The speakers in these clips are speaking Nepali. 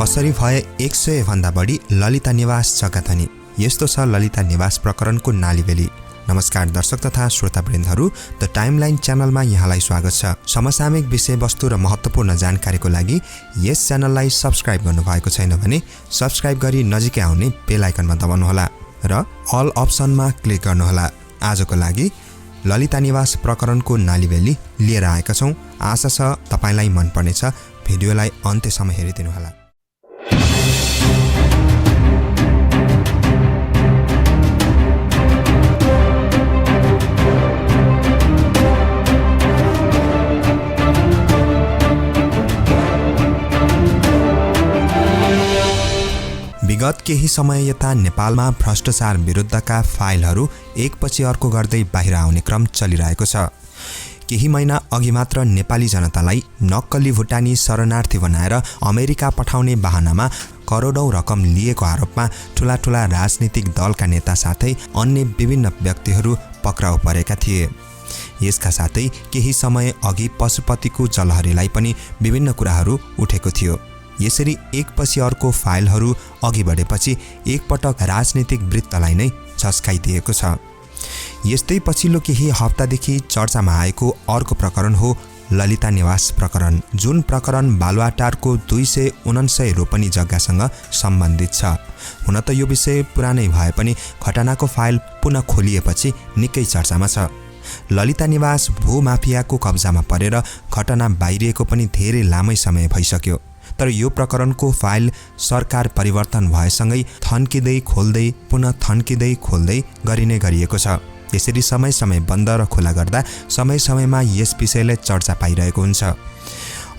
कसरी भए 100 भन्दा बढी ललिता निवास जग्गाधनी। यस्तो छ ललिता निवास प्रकरणको नालीबेली। नमस्कार दर्शक तथा श्रोतावृन्दहरू, द टाइमलाइन च्यानलमा यहाँलाई स्वागत छ। समसामयिक विषयवस्तु र महत्त्वपूर्ण जानकारीको लागि यस च्यानललाई सब्स्क्राइब गर्नुभएको छैन भने सब्स्क्राइब गरी नजिकै आउने बेल आइकनमा दबाउनुहोला र अल अप्सनमा क्लिक गर्नुहोला। आजको लागि ललिता निवास प्रकरणको नालीबेली लिएर आएका छौं। आशा छ तपाईलाई मन पर्नेछ। भिडियोलाई अन्त्यसम्म हेरिदिनुहोला। विगत केही समय यता नेपालमा भ्रष्टाचार विरुद्धका फाइलहरू एकपछि अर्को गर्दै बाहिर आउने क्रम चलिरहेको छ। केही महिना अघि मात्र नेपाली जनतालाई नक्कली भुटानी शरणार्थी बनाएर अमेरिका पठाउने बहानामा करोडौं रकम लिएको आरोपमा ठूला राजनीतिक दलका नेता साथै अन्य विभिन्न व्यक्तिहरू पक्राउ परेका थिए। यसका साथै केही समय अघि पशुपतिको जलहरीलाई पनि विभिन्न कुराहरू उठेको थियो। यसरी एकपछि अर्को फाइलहरू अघि बढेपछि एकपटक राजनीतिक वृत्तलाई नै झस्काइदिएको छ। यस्तै पछिल्लो केही हप्तादेखि चर्चामा आएको अर्को प्रकरण हो ललिता निवास प्रकरण, जुन प्रकरण बालुवाटारको 279 रोपनी जग्गासँग सम्बन्धित छ। हुन त यो विषय पुरानै भए पनि घटनाको फाइल पुनः खोलिएपछि निकै चर्चामा छ। ललिता निवास भूमाफियाको कब्जामा परेर घटना बाहिरिएको पनि धेरै लामै समय भइसक्यो। तर यो प्रकरणको फाइल सरकार परिवर्तन भएसँगै थन्किँदै खोल्दै पुनः थन्किँदै खोल्दै गरिने गरिएको छ। यसरी समय बन्द र खुला गर्दा समयमा यस विषयले चर्चा पाइरहेको हुन्छ।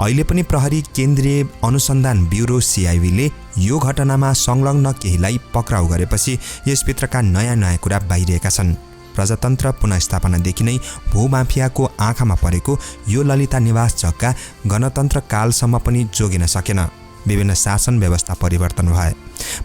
अहिले पनि प्रहरी केन्द्रीय अनुसन्धान ब्युरो CIB ले यो घटनामा संलग्न केहीलाई पक्राउ गरेपछि यसभित्रका नयाँ कुरा बाहिरिएका छन्। प्रजातन्त्र पुनर्स्थापनादेखि नै भूमाफियाको आँखामा परेको यो ललिता निवास जग्गा गणतन्त्र कालसम्म पनि जोगिन सकेन। विभिन्न शासन व्यवस्था परिवर्तन भए,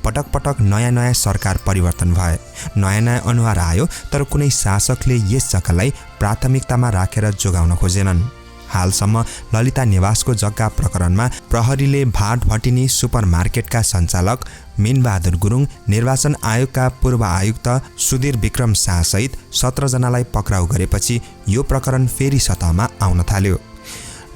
पटक नयाँ सरकार परिवर्तन भए, नयाँ अनुहार आयो, तर कुनै शासकले यस जग्गालाई प्राथमिकतामा राखेर जोगाउन खोजेनन्। हालसम्म ललिता निवासको जग्गा प्रकरणमा प्रहरीले भाटभटिनी सुपरमार्केटका सञ्चालक मीनबहादुर गुरुङ, निर्वाचन आयोगका पूर्व आयुक्त सुधीर विक्रम शाह सहित 17 जनालाई पक्राउ गरेपछि यो प्रकरण फेरि सतहमा आउन थाल्यो।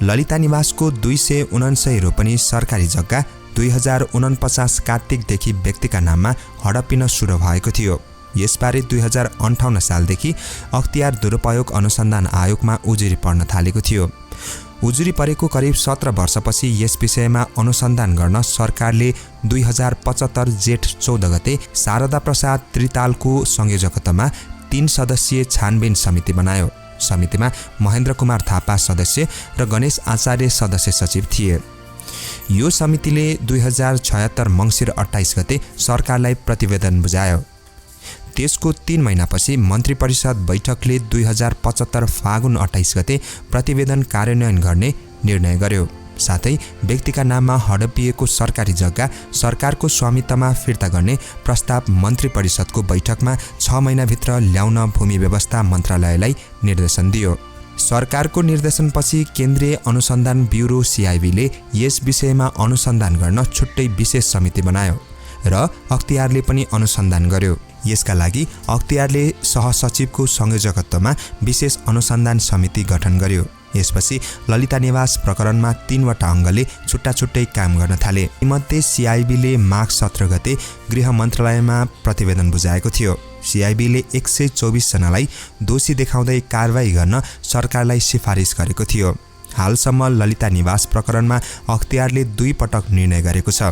ललिता निवासको 279 रोपनी सरकारी जग्गा 2049 कार्तिकदेखि व्यक्तिका नाममा हडपिन सुरु भएको थियो। यसबारे 2058 सालदेखि अख्तियार दुरुपयोग अनुसन्धान आयोगमा उजुरी पर्न थालेको थियो। उजुरी परेको करिब 17 वर्षपछि यस विषयमा अनुसन्धान गर्न सरकारले 2075 जेठ 14 गते शारदा प्रसाद त्रितालको संयोजकत्वमा 3 सदस्यीय छानबिन समिति बनायो। समितिमा महेन्द्र कुमार थापा सदस्य र गणेश आचार्य सदस्य सचिव थिए। यो समितिले 2076 मङ्सिर 28 गते सरकारलाई प्रतिवेदन बुझायो। त्यसको 3 महिनापछि मन्त्री परिषद बैठकले 2075 फागुन 28 गते प्रतिवेदन कार्यान्वयन गर्ने निर्णय गर्यो। साथै व्यक्तिका नाममा हडपिएको सरकारी जग्गा सरकारको स्वामित्वमा फिर्ता गर्ने प्रस्ताव मन्त्री परिषदको बैठकमा 6 महिनाभित्र ल्याउन भूमि व्यवस्था मन्त्रालयलाई निर्देशन दियो। सरकारको निर्देशनपछि केन्द्रीय अनुसन्धान ब्युरो CIB ले यस विषयमा अनुसन्धान गर्न छुट्टै विशेष समिति बनायो र अख्तियारले पनि अनुसन्धान गर्यो। यसका लागि अख्तियारले सहसचिवको संयोजकत्वमा विशेष अनुसन्धान समिति गठन गर्यो। यसपछि ललिता निवास प्रकरणमा 3 वटा अङ्गले छुट्टै काम गर्न थाले। मध्ये CIB ले माघ 17 गते गृह मन्त्रालयमा प्रतिवेदन बुझाएको थियो। CIB ले 124 जनालाई दोषी देखाउँदै कारबाही गर्न सरकारलाई सिफारिस गरेको थियो। हालसम्म ललिता निवास प्रकरणमा अख्तियारले 2 पटक निर्णय गरेको छ।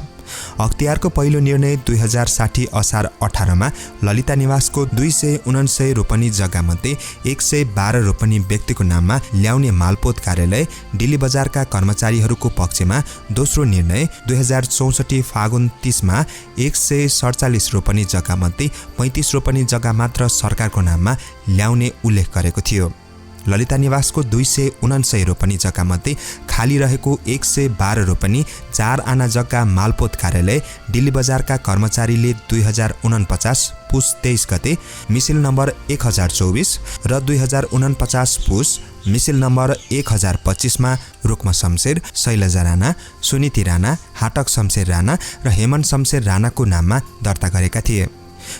अख्तियारको पहिलो निर्णय 2060 असार 18 मा ललिता निवासको 279 रोपनी जग्गामध्ये 112 रोपनी व्यक्तिको नाममा ल्याउने मालपोत कार्यालय दिल्ली बजारका कर्मचारीहरूको पक्षमा, दोस्रो निर्णय 2064 फागुन 30 मा 147 रोपनी जग्गामध्ये 35 रोपनी जग्गा मात्र सरकारको नाममा ल्याउने उल्लेख गरेको थियो। ललिता निवासको 279 रोपनी जग्गामध्ये खाली रहेको 112 रोपनी 4 आना जग्गा मालपोत कार्यालय दिल्ली बजारका कर्मचारीले 2049 पुस 23 गते मिसिल नम्बर 1024 र 2049 पुस मिसिल नम्बर 1025 मा रुक्म शमशेर, शैलजा राणा, सुनीति राणा, हाटक शमशेर राणा र हेमन शमशेर राणाको नाममा दर्ता गरेका थिए।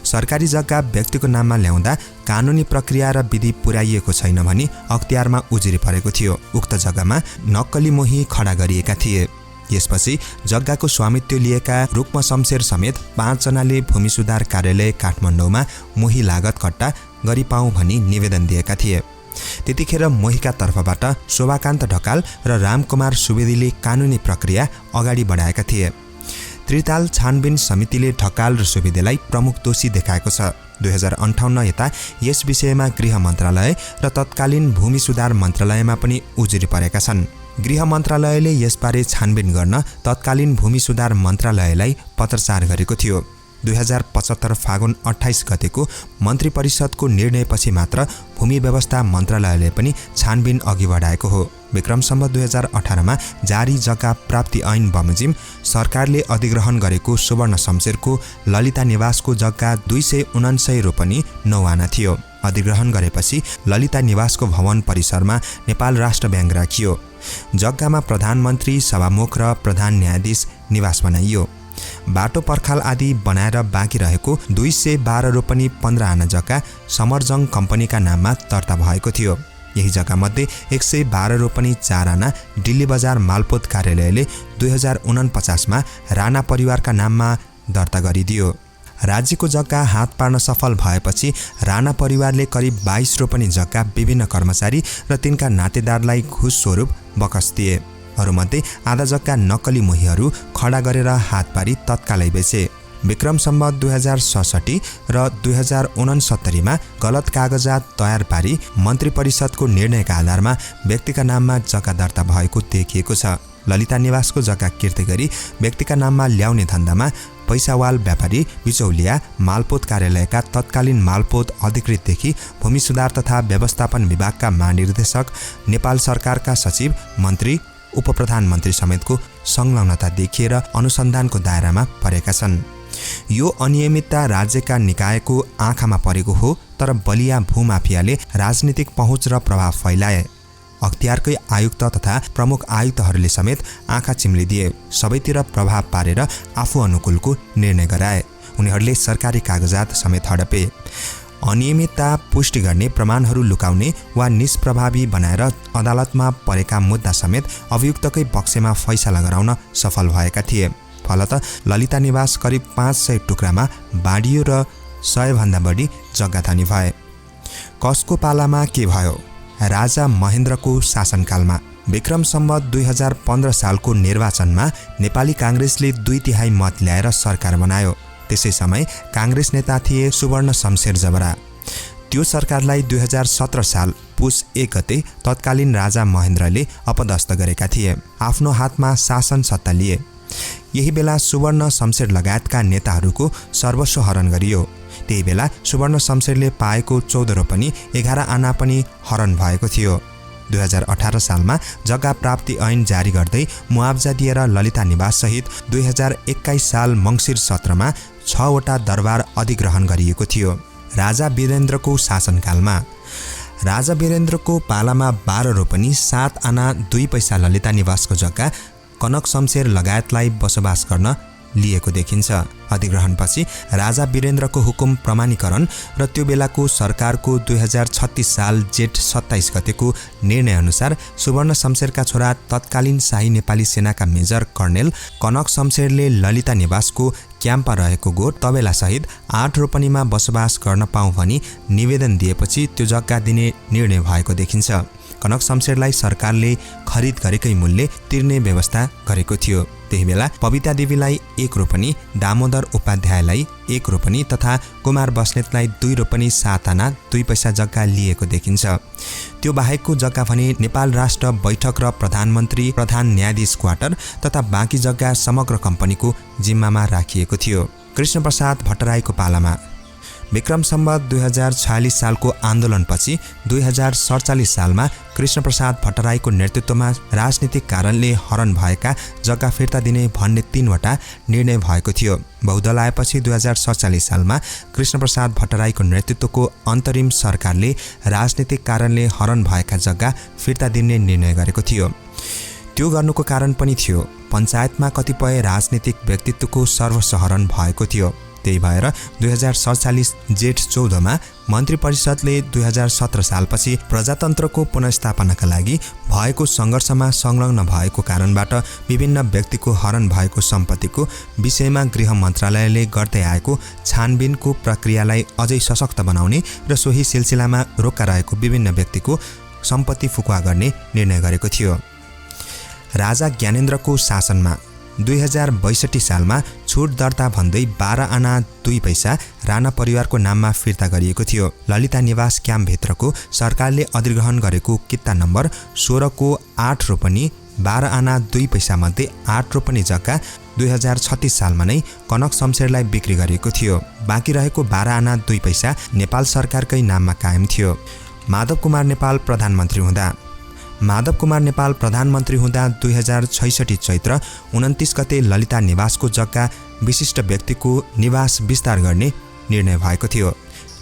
सरकारी जग्गा व्यक्तिको नाममा ल्याउँदा कानुनी प्रक्रिया र विधि पुर्याइएको छैन भनी अख्तियारमा उजुरी परेको थियो। उक्त जग्गामा नक्कली मोही खडा गरिएका थिए। यसपछि जग्गाको स्वामित्व लिएका रुक्म शमशेर समेत 5 जनाले भूमि सुधार कार्यालय काठमाडौँमा मोही लागत कट्टा गरिपाउँ भनी निवेदन दिएका थिए। त्यतिखेर मोहीका तर्फबाट शोभाकान्त ढकाल र रामकुमार सुवेदीले कानुनी प्रक्रिया अगाडि बढाएका थिए। त्रिताल छानबिन समितिले ढकाल र सुवेदीलाई प्रमुख दोषी देखाएको छ। 2058 यता यस विषयमा गृह मन्त्रालय र तत्कालीन भूमि सुधार मन्त्रालयमा पनि उजुरी परेका छन्। गृह मन्त्रालयले यसबारे छानबिन गर्न तत्कालीन भूमि सुधार मन्त्रालयलाई पत्रचार गरेको थियो। 2075 फागुन 28 गतेको मन्त्री परिषदको निर्णयपछि मात्र भूमि व्यवस्था मन्त्रालयले पनि छानबिन अघि बढाएको हो। विक्रम सम्वत 2018 मा जारी जग्गा प्राप्ति ऐन बमोजिम सरकारले अधिग्रहण गरेको सुवर्ण शमशेरको ललिता निवासको जग्गा 279 रोपनी 9 आना थियो। अधिग्रहण गरेपछि ललिता निवासको भवन परिसरमा नेपाल राष्ट्र ब्याङ्क राखियो। जग्गामा प्रधानमन्त्री, सभामुख र प्रधान न्यायाधीश निवास बनाइयो। बाटो पर्खाल आदि बनाएर बाँकी रहेको 212 रोपनी 15 आना जग्गा समरजङ कम्पनीका नाममा दर्ता भएको थियो। यही जग्गामध्ये 112 रोपनी 4 आना दिल्ली बजार मालपोत कार्यालयले 2049 मा राणा परिवारका नाममा दर्ता गरिदियो। राज्यको जग्गा हात पार्न सफल भएपछि राणा परिवारले करिब 22 रोपनी जग्गा विभिन्न कर्मचारी र तिनका नातेदारलाई घुस स्वरूप बकस दिए। अरूमध्ये आधा जग्गा नक्कली मोहीहरू खडा गरेर हात पारी तत्कालै बेचे। विक्रम सम्वत 2067 र 2069 मा गलत कागजात तयार पारी मन्त्री परिषदको निर्णयका आधारमा व्यक्तिका नाममा जग्गा दर्ता भएको देखिएको छ। ललिता निवासको जग्गा किर्दै गरी व्यक्तिका नाममा ल्याउने धन्दामा पैसावाल व्यापारी, बिचौलिया, मालपोत कार्यालयका तत्कालीन मालपोत अधिकृतदेखि भूमि सुधार तथा व्यवस्थापन विभागका महानिर्देशक, नेपाल सरकारका सचिव, मन्त्री, उपप्रधानमन्त्री समेतको संलग्नता देखिएर अनुसन्धानको दायरामा परेका छन्। यो अनियमितता राज्यका निकायको आँखामा परेको हो, तर बलिया भूमाफियाले राजनीतिक पहुँच र प्रभाव फैलाए। अख्तियारकै आयुक्त तथा प्रमुख आयुक्तहरूले समेत आँखा चिम्लिदिए। सबैतिर प्रभाव पारेर आफू अनुकूलको निर्णय गराए। उनीहरूले सरकारी कागजात समेत हडपे। अनियमितता पुष्टि गर्ने प्रमाणहरू लुकाउने वा निष्प्रभावी बनाएर अदालतमा परेका मुद्दा समेत अभियुक्तकै पक्षमा फैसला गराउन सफल भएका थिए। फलत ललिता निवास करिब 500 टुक्रामा बाँडियो र 100 भन्दा बढी जग्गा धनी भए। कसको पालामा के भयो? राजा महेन्द्रको शासनकालमा विक्रम सम्वत 2015 सालको निर्वाचनमा नेपाली काङ्ग्रेसले 2/3 मत ल्याएर सरकार बनायो। त्यसै समय काङ्ग्रेस नेता थिए सुवर्ण शमशेर जबरा। त्यो सरकारलाई 2017 साल पुस 1 गते तत्कालीन राजा महेन्द्रले अपदस्थ गरेका थिए। आफ्नो हातमा शासन सत्ता लिए। यही बेला सुवर्ण शमशेर लगायतका नेताहरूको सर्वस्व हरण गरियो। त्यही बेला सुवर्ण शमशेरले पाएको 14 रोपनी 11 आना पनि हरण भएको थियो। 2018 सालमा जग्गा प्राप्ति ऐन जारी गर्दै मुआब्जा दिएर ललिता निवास सहित 2021 साल मङ्सिर 17 मा 6 वटा दरबार अधिग्रहण गरिएको थियो। राजा वीरेन्द्रको शासनकालमा राजा वीरेन्द्रको पालामा 12 रोपनी 7 आना 2 पैसा ललिता निवासको जग्गा कनक शमशेर लगायतलाई बसोबास गर्न लिएको देखिन्छ। अधिग्रहणपछि राजा वीरेन्द्रको हुकुम प्रमाणीकरण र त्यो बेलाको सरकारको 2036 साल जेठ 27 गतेको निर्णय अनुसार सुवर्ण शमशेरका छोरा तत्कालीन शाही नेपाली सेनाका मेजर कर्णेल कनक शमशेरले ललिता निवासको क्याम्पमा रहेको गोठ तबेला सहित 8 रोपनीमा बसोबास गर्न पाऊँ भनी निवेदन दिएपछि त्यो जग्गा दिने निर्णय भएको देखिन्छ। कनक शमशेरलाई सरकारले खरिद गरेकै मूल्य तिर्ने व्यवस्था गरेको थियो। त्यही बेला पविता देवीलाई 1 रोपनी, दामोदर उपाध्यायलाई 1 रोपनी तथा कुमार बस्नेतलाई 2 रोपनी 7 आना 2 पैसा जग्गा लिएको देखिन्छ। त्यो बाहेकको जग्गा भने नेपाल राष्ट्र बैठक र प्रधानमन्त्री, प्रधान न्यायाधीश क्वार्टर तथा बाँकी जग्गा समग्र कम्पनीको जिम्मामा राखिएको थियो। कृष्णप्रसाद भट्टराईको पालामा विक्रम सम्वत 2046 सालको आन्दोलनपछि 2047 सालमा कृष्णप्रसाद भट्टराईको नेतृत्वमा राजनीतिक कारणले हरण भएका जग्गा फिर्ता दिने भन्ने 3वटा निर्णय भएको थियो। बहुदल आएपछि 2047 सालमा कृष्णप्रसाद भट्टराईको नेतृत्वको अन्तरिम सरकारले राजनीतिक कारणले हरण भएका जग्गा फिर्ता दिने निर्णय गरेको थियो। त्यो गर्नुको कारण पनि थियो, पञ्चायतमा कतिपय राजनीतिक व्यक्तित्वको सर्वस्व हरण भएको थियो। त्यही भएर 2047 जेठ 14 मा मन्त्री परिषदले 2017 सालपछि प्रजातन्त्रको पुनर्स्थापनाका लागि भएको सङ्घर्षमा संलग्न भएको कारणबाट विभिन्न व्यक्तिको हरण भएको सम्पत्तिको विषयमा गृह मन्त्रालयले गर्दै आएको छानबिनको प्रक्रियालाई अझै सशक्त बनाउने र सोही सिलसिलामा रोक्का रहेको विभिन्न व्यक्तिको सम्पत्ति फुकुवा गर्ने निर्णय गरेको थियो। राजा ज्ञानेन्द्रको शासनमा 2062 सालमा छुट दर्ता भन्दै 12 आना 2 पैसा राणा परिवारको नाममा फिर्ता गरिएको थियो। ललिता निवास क्याम्पभित्रको सरकारले अधिग्रहण गरेको किता नम्बर 16 को 8 रोपनी 12 आना 2 पैसा मध्ये 8 रोपनी जग्गा 2036 सालमा नै कनक शमशेरलाई बिक्री गरिएको थियो। बाँकी रहेको 12 आना 2 पैसा नेपाल सरकारकै नाममा कायम थियो। माधव कुमार नेपाल प्रधानमन्त्री हुँदा 2066 चैत्र 29 गते ललिता निवासको जग्गा विशिष्ट व्यक्तिको निवास विस्तार गर्ने निर्णय भएको थियो।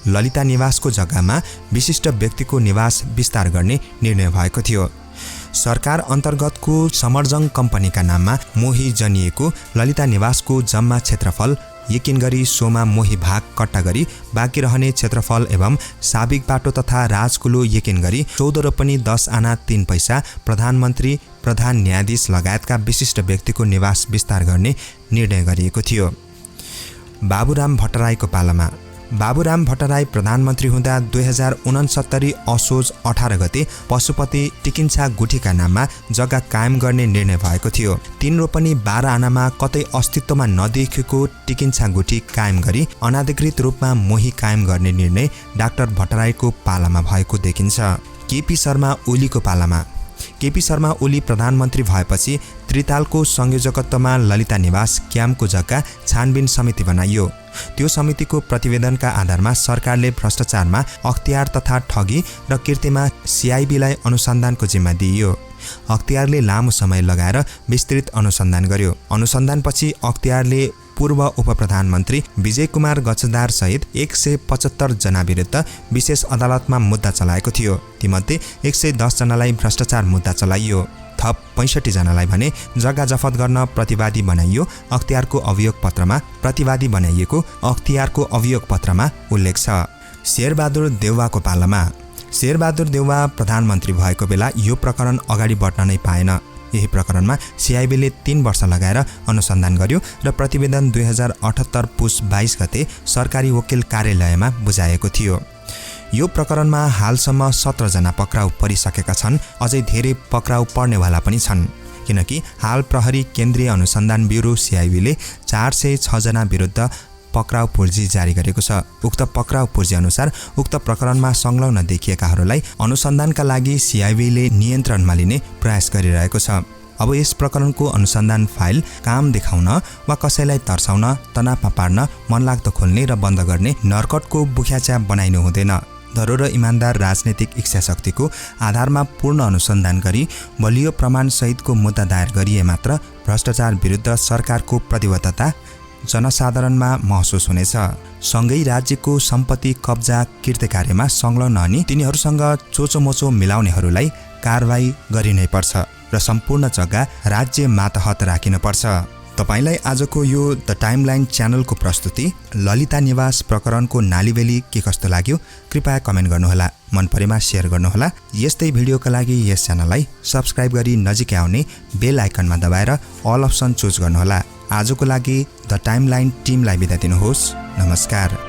ललिता निवासको जग्गामा विशिष्ट व्यक्तिको निवास विस्तार गर्ने निर्णय भएको थियो। सरकार अन्तर्गतको समर्जङ कम्पनीका नाममा मोही जनिएको ललिता निवासको जम्मा क्षेत्रफल यकिन गरी सोमा मोही भाग कट्टा गरी बाँकी रहने क्षेत्रफल एवं साबिक बाटो तथा राजकुलो यकिन गरी 14 रोपनी 10 आना 3 पैसा प्रधानमन्त्री, प्रधान न्यायाधीश लगायतका विशिष्ट व्यक्तिको निवास विस्तार गर्ने निर्णय गरिएको थियो। बाबुराम भट्टराई प्रधानमन्त्री हुँदा 2069 असोज 18 गते पशुपति टिकिन्छा गुठीका नाममा जग्गा कायम गर्ने निर्णय भएको थियो। 3 रोपनी 12 आनामा कतै अस्तित्वमा नदेखिएको टिकिन्छा गुठी कायम गरी अनाधिकृत रूपमा मोही कायम गर्ने निर्णय डाक्टर भट्टराईको पालामा भएको देखिन्छ। केपी शर्मा ओली प्रधानमन्त्री भएपछि त्रितालको संयोजकत्वमा ललिता निवास क्याम्पको जग्गा छानबिन समिति बनाइयो। त्यो समितिको प्रतिवेदनका आधारमा सरकारले भ्रष्टाचारमा अख्तियार तथा ठगी र कीर्तिमा सिआइबीलाई अनुसन्धानको जिम्मा दिइयो। अख्तियारले लामो समय लगाएर विस्तृत अनुसन्धान गर्यो। अनुसन्धानपछि अख्तियारले पूर्व उपप्रधानमन्त्री विजय कुमार गजदार सहित 175 जना विरुद्ध विशेष अदालतमा मुद्दा चलाएको थियो। तीमध्ये 110 जनालाई भ्रष्टाचार मुद्दा चलाइयो। थप 65 जनालाई भने जग्गा जफत गर्न प्रतिवादी बनाइयो। अख्तियारको अभियोग पत्रमा उल्लेख छ। शेरबहादुर देउवा प्रधानमन्त्री भएको बेला यो प्रकरण अगाडि बढ्न नै पाएन। यही प्रकरणमा सिआइबीले 3 वर्ष लगाएर अनुसन्धान गर्यो र प्रतिवेदन 2078 पुस 22 गते सरकारी वकिल कार्यालयमा बुझाएको थियो। यो प्रकरणमा हालसम्म 17 जना पक्राउ परिसकेका छन्। अझै धेरै पक्राउ पर्नेवाला पनि छन्, किनकि हाल प्रहरी केन्द्रीय अनुसन्धान ब्युरो सिआइबीले 406 जना विरुद्ध पक्राउ पूर्जी जारी गरेको छ। उक्त पक्राउ पूर्जी अनुसार उक्त प्रकरणमा संलग्न देखिएकाहरूलाई अनुसन्धानका लागि सिआइबीले नियन्त्रणमा लिने प्रयास गरिरहेको छ। अब यस प्रकरणको अनुसन्धान फाइल काम देखाउन वा कसैलाई तर्साउन, तनावमा पार्न, मनलाग्दो खोल्ने र बन्द गर्ने नर्कटको बुख्याचा बनाइनु हुँदैन। दरो र इमान्दार राजनीतिक इच्छाशक्तिको आधारमा पूर्ण अनुसन्धान गरी बलियो प्रमाण सहितको मुद्दा दायर गरिए मात्र भ्रष्टाचार विरुद्ध सरकारको प्रतिबद्धता जनसाधारणमा महसुस हुनेछ। सँगै राज्यको सम्पत्ति कब्जा कीर्ति कार्यमा संलग्न अनि तिनीहरूसँग चोचोमोचो मिलाउनेहरूलाई कारबाही गरिनै पर्छ र सम्पूर्ण जग्गा राज्य मातहत राखिनुपर्छ। तपाईलाई आजको यो द टाइमलाइन च्यानलको प्रस्तुति ललिता निवास प्रकरणको नालीबेली के कस्तो लाग्यो कृपया कमेन्ट गर्नुहोला। मन परेमा शेयर गर्नुहोला। यस्तै भिडियोका लागि यस च्यानललाई सब्स्क्राइब गरी नजिकै आउने बेल आइकनमा दबाएर अल अप्सन चुज गर्नुहोला। आजको लागि द टाइमलाइन टिमलाई बिदा दिनुहोस्। नमस्कार।